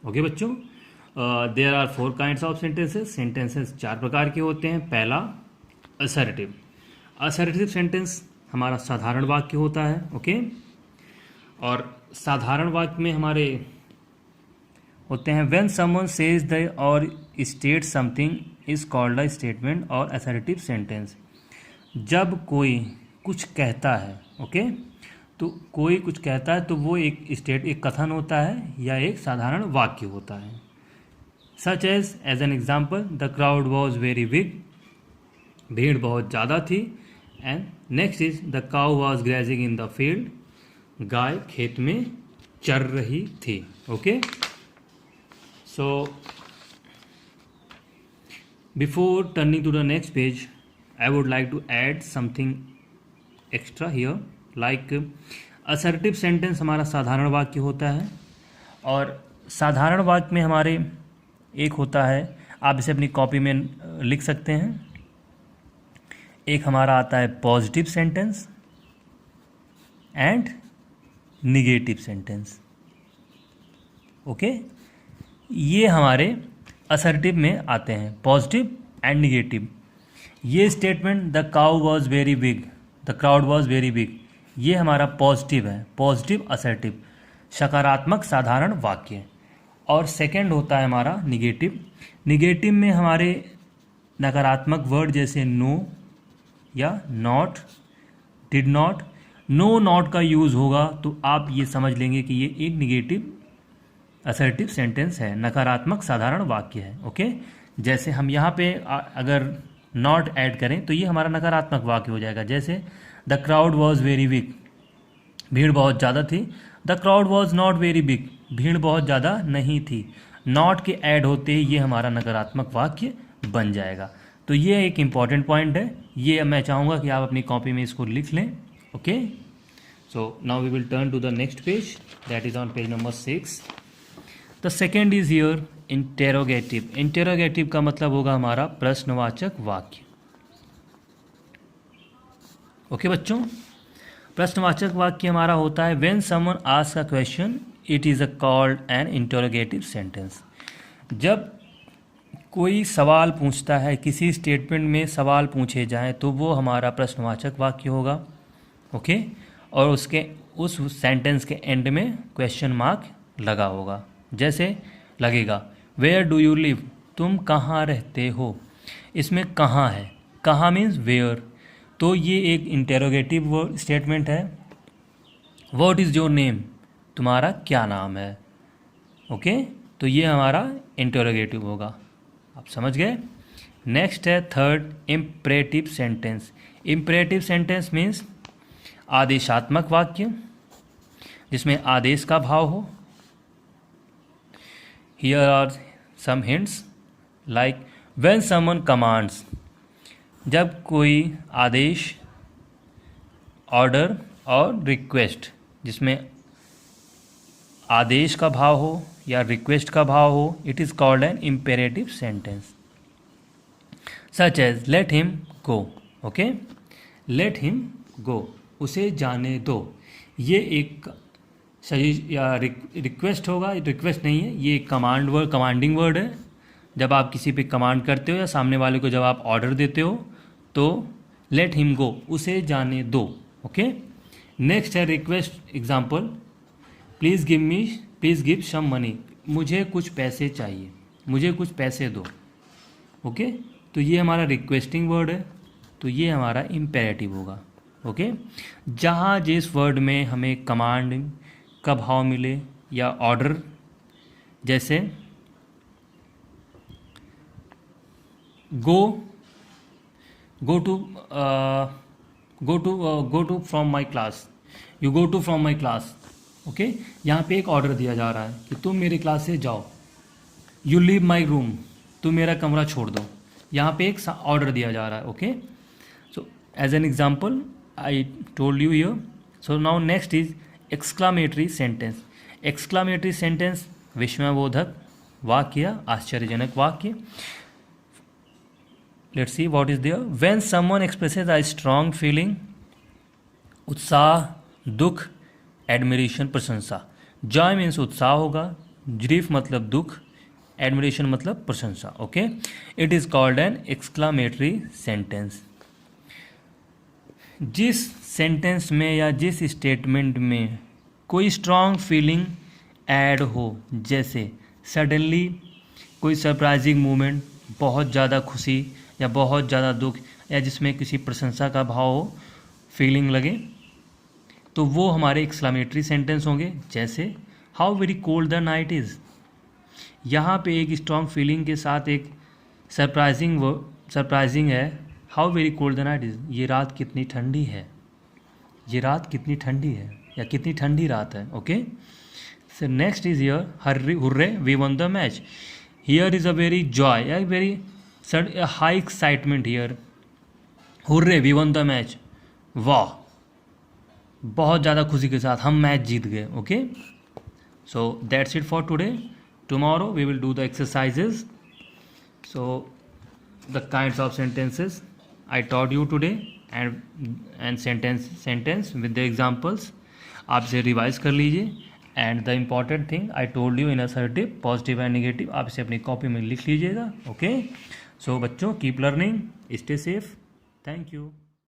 Okay बच्चों, there are 4 kinds of sentences. Sentences 4 प्रकार के होते हैं। पहला असर्टिव। असर्टिव सेंटेंस हमारा साधारण वाक्य होता है। ओके, और साधारण वाक्य में हमारे होते हैं व्हेन समवन सेज द और state something is called a statement और असर्टिव सेंटेंस। जब कोई कुछ कहता है, ओके, तो कोई कुछ कहता है तो वो एक कथन होता है या एक साधारण वाक्य होता है। Such as an example, the crowd was very big, भीड़ बहुत ज़्यादा थी। And next is the cow was grazing in the field, गाय खेत में चर रही थी। Okay, so before turning to the next page, I would like to add something extra here, like assertive sentence हमारा साधारण वाक्य होता है, और साधारण वाक्य में हमारे एक होता है, आप इसे अपनी कॉपी में लिख सकते हैं। एक हमारा आता है positive sentence and negative sentence. Okay, ये हमारे असर्टिव में आते हैं, पॉजिटिव एंड निगेटिव। ये statement the cow was very big, the crowd was very big, ये हमारा पॉजिटिव है, पॉजिटिव असर्टिव, सकारात्मक साधारण वाक्य। और सेकंड होता है हमारा निगेटिव। निगेटिव में हमारे नकारात्मक वर्ड जैसे नो या not, did not, no not का यूज़ होगा तो आप ये समझ लेंगे कि ये एक निगेटिव असर्टिव सेंटेंस है, नकारात्मक साधारण वाक्य है। ओके, जैसे हम यहाँ पे अगर नॉट ऐड करें तो ये हमारा नकारात्मक वाक्य हो जाएगा। जैसे the crowd was very big, भीड़ बहुत ज़्यादा थी। The crowd was not very big, भीड़ बहुत ज़्यादा नहीं थी। नॉट के ऐड होते ही ये हमारा नकारात्मक वाक्य बन जाएगा। तो ये एक इम्पॉर्टेंट पॉइंट है, ये मैं चाहूँगा कि आप अपनी कॉपी में इसको लिख लें। Okay, so now we will turn to the next page, that is on page number 6। The second is here interrogative. Interrogative का मतलब होगा हमारा प्रश्नवाचक वाक्य। ओके बच्चों, प्रश्नवाचक वाक्य हमारा होता है when someone asks a question it is a called an interrogative sentence. जब कोई सवाल पूछता है, किसी स्टेटमेंट में सवाल पूछे जाएं तो वो हमारा प्रश्नवाचक वाक्य होगा। ओके, और उसके उस सेंटेंस के एंड में क्वेश्चन मार्क लगा होगा। जैसे लगेगा वेयर डू यू लिव, तुम कहाँ रहते हो। इसमें कहाँ है, कहाँ मीन्स वेयर, तो ये एक इंटेरोगेटिव स्टेटमेंट है। व्हाट इज़ योर नेम, तुम्हारा क्या नाम है। ओके, तो ये हमारा इंटेरोगेटिव होगा, आप समझ गए। नेक्स्ट है third imperative sentence. Imperative sentence means आदेशात्मक वाक्य जिसमें आदेश का भाव हो। Here are some hints, like when someone commands, जब कोई आदेश, ऑर्डर और रिक्वेस्ट जिसमें आदेश का भाव हो या रिक्वेस्ट का भाव हो, it is called an imperative sentence. Such as let him go. Okay, let him go, उसे जाने दो, ये एक सही या रिक्वेस्ट होगा। रिक्वेस्ट नहीं है, ये कमांड वर्ड, कमांडिंग वर्ड है। जब आप किसी पे कमांड करते हो या सामने वाले को जब आप ऑर्डर देते हो तो लेट हिम गो, उसे जाने दो। ओके, नेक्स्ट है request example, please give some money, मुझे कुछ पैसे चाहिए, मुझे कुछ पैसे दो। ओके, तो ये हमारा रिक्वेस्टिंग वर्ड है, तो ये हमारा इम्पेरेटिव होगा। ओके, जहाँ जिस वर्ड में हमें कमांड का भाव मिले या ऑर्डर, जैसे go to from my class, you go to from my class. Okay, यहाँ पे एक ऑर्डर दिया जा रहा है कि तुम मेरी क्लास से जाओ। यू लीव माई रूम, तुम मेरा कमरा छोड़ दो। यहाँ पे एक ऑर्डर दिया जा रहा है। Okay, so as an example I told you here. So now next is exclamatory sentence. Exclamatory sentence विस्मयबोधक वाक्य, आश्चर्यजनक वाक्य। Let's see what is there. When someone expresses a strong feeling, उत्साह, दुख, एडमिरेशन, प्रशंसा। जॉय मीन्स उत्साह होगा, grief मतलब दुख, एडमिरेशन मतलब प्रशंसा। Okay, it is called N exclamatory sentence. जिस सेंटेंस में या जिस स्टेटमेंट में कोई स्ट्रॉन्ग फीलिंग ऐड हो, जैसे सडनली, कोई सरप्राइजिंग मोमेंट, बहुत ज़्यादा खुशी या बहुत ज़्यादा दुख, या जिसमें किसी प्रशंसा का भाव हो, फीलिंग लगे, तो वो हमारे एक्सक्लामेटरी सेंटेंस होंगे। जैसे how very cold the night is. यहाँ पे एक स्ट्रॉन्ग फीलिंग के साथ एक सरप्राइजिंग है, how very cold the night is, ये रात कितनी ठंडी है, ये रात कितनी ठंडी है, या कितनी ठंडी रात है। Okay, so next is here hurray we won the match. Here is a very joy, या very high excitement here, hurray we won the match, वाह, बहुत ज़्यादा खुशी के साथ हम मैच जीत गए। Okay, so that's it for today. Tomorrow we will do the exercises. So the kinds of sentences I taught you today and sentence with the examples आप इसे रिवाइज कर लीजिए। And the important thing I told you in assertive, positive and negative, आप इसे अपनी copy में लिख लीजिएगा। ओके, सो बच्चों keep learning, stay safe, thank you.